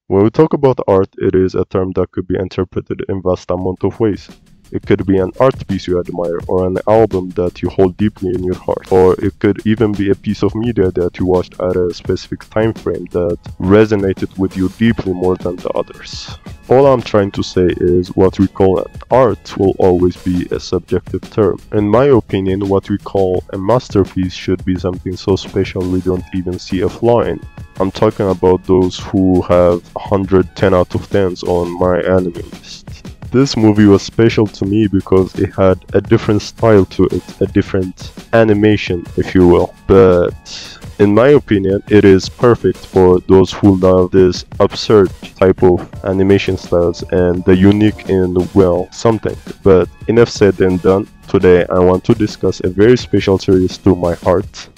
When we talk about art, it is a term that could be interpreted in vast amount of ways. It could be an art piece you admire, or an album that you hold deeply in your heart, or it could even be a piece of media that you watched at a specific time frame that resonated with you deeply more than the others. All I'm trying to say is what we call an art will always be a subjective term. In my opinion, what we call a masterpiece should be something so special we don't even see a flaw in. I'm talking about those who have 110 out of 10s on my anime list. This movie was special to me because it had a different style to it, a different animation, if you will. But in my opinion, it is perfect for those who love this absurd type of animation styles and the unique in, well, something. But enough said and done. Today I want to discuss a very special series to my heart.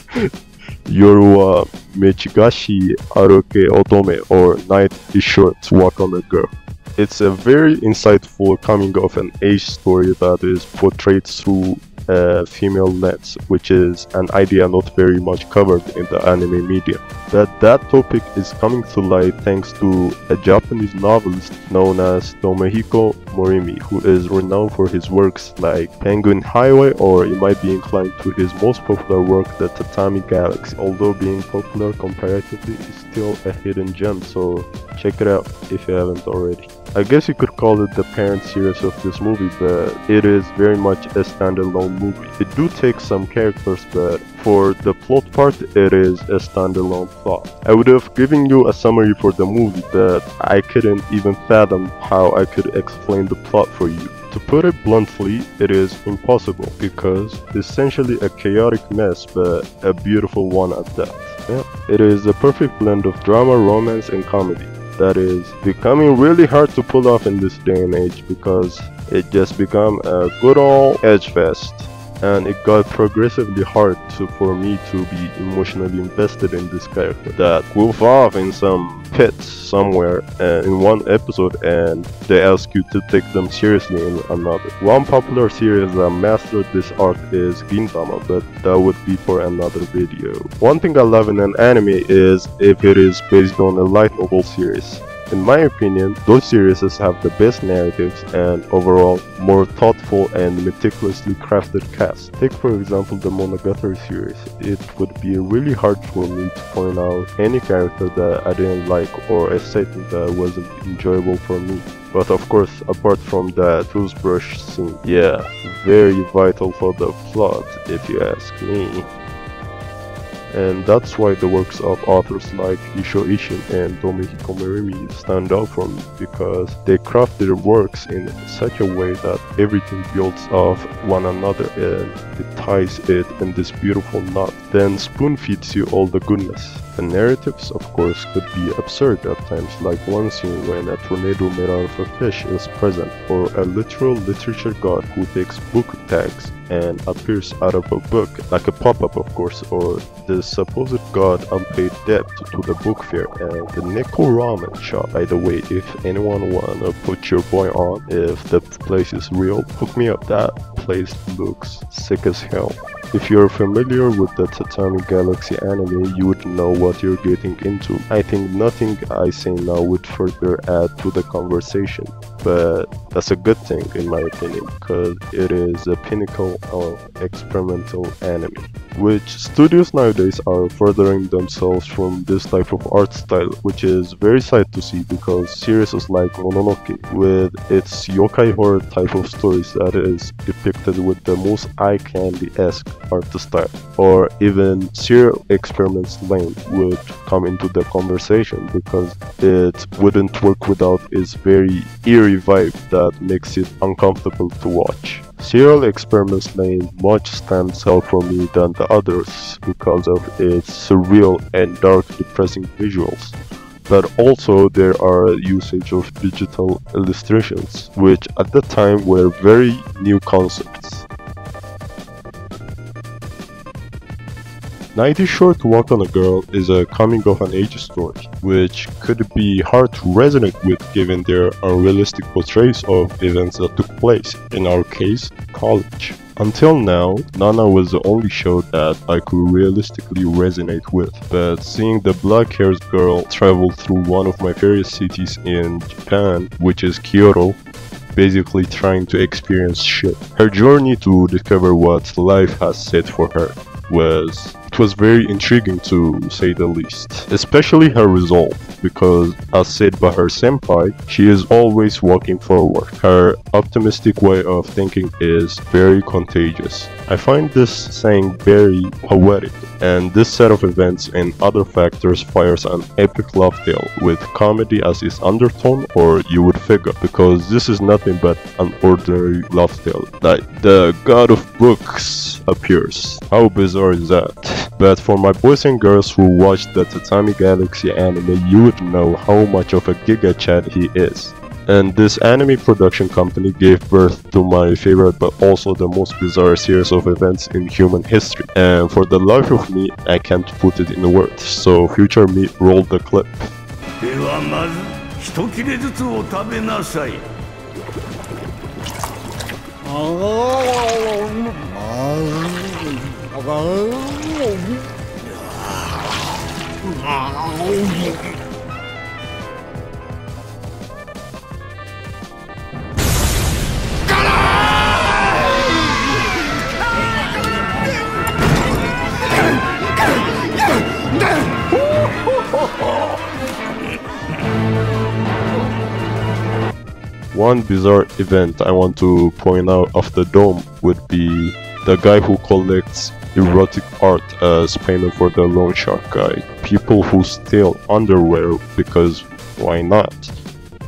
Yoruwa Mechigashi Aruke Otome, or Night is Short, Walk on a Girl. It's a very insightful coming of an age story that is portrayed through a female lens, which is an idea not very much covered in the anime media. But that topic is coming to light thanks to a Japanese novelist known as Tomihiko Morimi, who is renowned for his works like Penguin Highway, or you might be inclined to his most popular work, The Tatami Galaxy. Although being popular comparatively, is still a hidden gem, so check it out if you haven't already. I guess you could call it the parent series of this movie, but it is very much a standalone movie. It do take some characters, but for the plot part, it is a standalone plot. I would have given you a summary for the movie, but I couldn't even fathom how I could explain the plot for you. To put it bluntly, it is impossible, because it's essentially a chaotic mess, but a beautiful one at that. Yeah, it is a perfect blend of drama, romance, and comedy that is becoming really hard to pull off in this day and age, because it just become a good old edge fest, and it got progressively hard for me to be emotionally invested in this character that goof off in some pit somewhere in one episode and they ask you to take them seriously in another. One popular series that mastered this art is Gintama, but that would be for another video. One thing I love in an anime is if it is based on a light novel series. In my opinion, those series have the best narratives and overall more thoughtful and meticulously crafted cast. Take for example the Monogatari series. It would be really hard for me to point out any character that I didn't like or a setting that wasn't enjoyable for me. But of course, apart from that toothbrush scene, yeah, very vital for the plot if you ask me. And that's why the works of authors like Isho Ishin and Tomihiko Morimi stand out for me, because they craft their works in such a way that everything builds off one another and it ties it in this beautiful knot, then spoon feeds you all the goodness. The narratives, of course, could be absurd at times, like one scene when a tornado made out of a fish is present, or a literal literature god who takes book tags and appears out of a book, like a pop-up of course, or the supposed god unpaid debt to the book fair, and the Neko ramen shop. By the way, if anyone wanna put your boy on, if the place is real, hook me up. That place looks sick as hell. If you're familiar with the Tatami Galaxy anime, you would know what you're getting into. I think nothing I say now would further add to the conversation, but that's a good thing in my opinion, because it is a pinnacle of experimental anime, which studios nowadays are furthering themselves from this type of art style, which is very sad to see, because series like Mononoke, with its yokai horror type of stories that is depicted with the most eye candy-esque art style, or even Serial Experiments Lane would come into the conversation, because it wouldn't work without its very eerie vibe that makes it uncomfortable to watch. Serial Experiments Lane much stands out for me than the others because of its surreal and dark depressing visuals. But also there are usage of digital illustrations, which at the time were very new concepts. Night is Short, Walk on a Girl is a coming-of-an-age story, which could be hard to resonate with given their unrealistic portrayals of events that took place, in our case, college. Until now, Nana was the only show that I could realistically resonate with, but seeing the black-haired girl travel through one of my favorite cities in Japan, which is Kyoto, basically trying to experience shit. Her journey to discover what life has set for her was very intriguing to say the least. Especially her resolve, because as said by her senpai, she is always walking forward. Her optimistic way of thinking is very contagious. I find this saying very poetic, and this set of events and other factors fires an epic love tale with comedy as its undertone, or you would figure, because this is nothing but an ordinary love tale. Like the god of books appears. How bizarre is that? But for my boys and girls who watched the Tatami Galaxy anime, you would know how much of a giga chad he is. And this anime production company gave birth to my favorite but also the most bizarre series of events in human history. And for the life of me, I can't put it in words. So future me, roll the clip. One bizarre event I want to point out of the dome would be the guy who collects erotic art as payment for the loan shark guy. People who steal underwear because why not?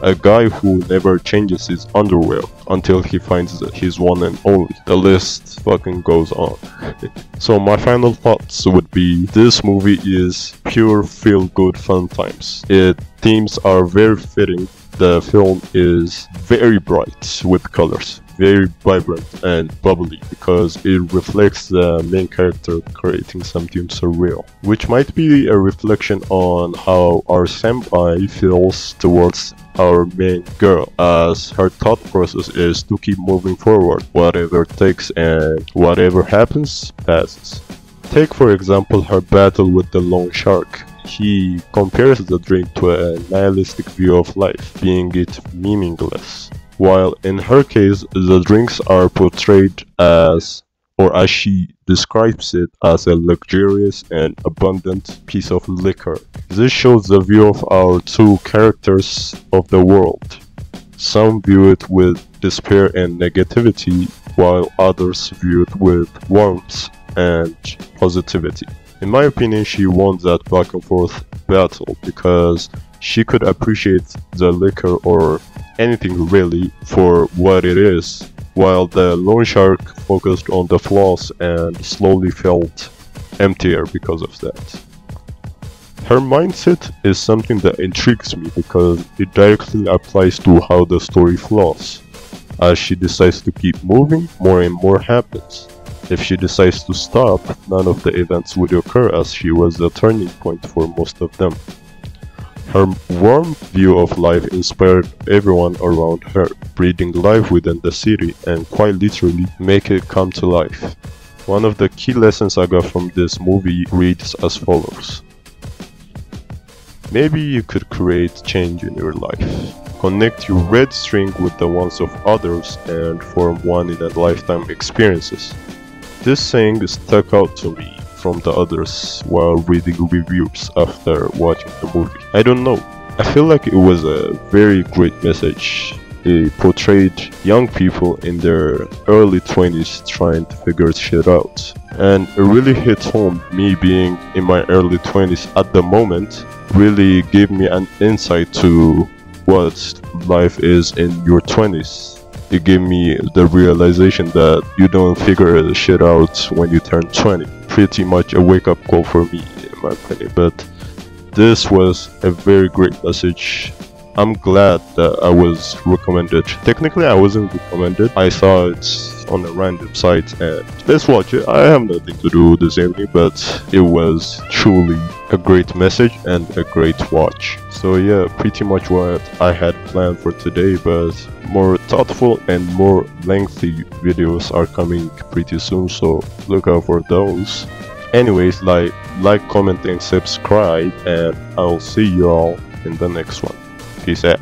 A guy who never changes his underwear until he finds his one and only. The list fucking goes on. So my final thoughts would be this movie is pure feel-good fun times. Its themes are very fitting. The film is very bright with colors, very vibrant and bubbly because it reflects the main character creating something surreal, which might be a reflection on how our senpai feels towards our main girl, as her thought process is to keep moving forward, whatever it takes and whatever happens, passes. Take for example her battle with the loan shark. He compares the drink to a nihilistic view of life, being it meaningless. While in her case, the drinks are portrayed as, or as she describes it, as a luxurious and abundant piece of liquor. This shows the view of our two characters of the world. Some view it with despair and negativity, while others view it with warmth and positivity. In my opinion, she won that back and forth battle because she could appreciate the liquor or anything really for what it is, while the loan shark focused on the flaws and slowly felt emptier because of that. Her mindset is something that intrigues me because it directly applies to how the story flows. As she decides to keep moving, more and more happens. If she decides to stop, none of the events would occur as she was the turning point for most of them. Her warm view of life inspired everyone around her, breathing life within the city and quite literally make it come to life. One of the key lessons I got from this movie reads as follows. Maybe you could create change in your life. Connect your red string with the ones of others and form one in a lifetime experiences. This saying stuck out to me from the others while reading reviews after watching the movie. I don't know, I feel like it was a very great message. It portrayed young people in their early 20s trying to figure shit out. And it really hit home, me being in my early 20s at the moment, really gave me an insight to what life is in your 20s. It gave me the realization that you don't figure shit out when you turn 20. Pretty much a wake-up call for me, in my opinion. But this was a very great message. I'm glad that I was recommended. Technically, I wasn't recommended. I saw it on a random site and let's watch it. I have nothing to do this evening, but it was truly a great message and a great watch. So yeah, pretty much what I had planned for today, but more thoughtful and more lengthy videos are coming pretty soon, so look out for those. Anyways, like, comment and subscribe, and I'll see you all in the next one. Peace out.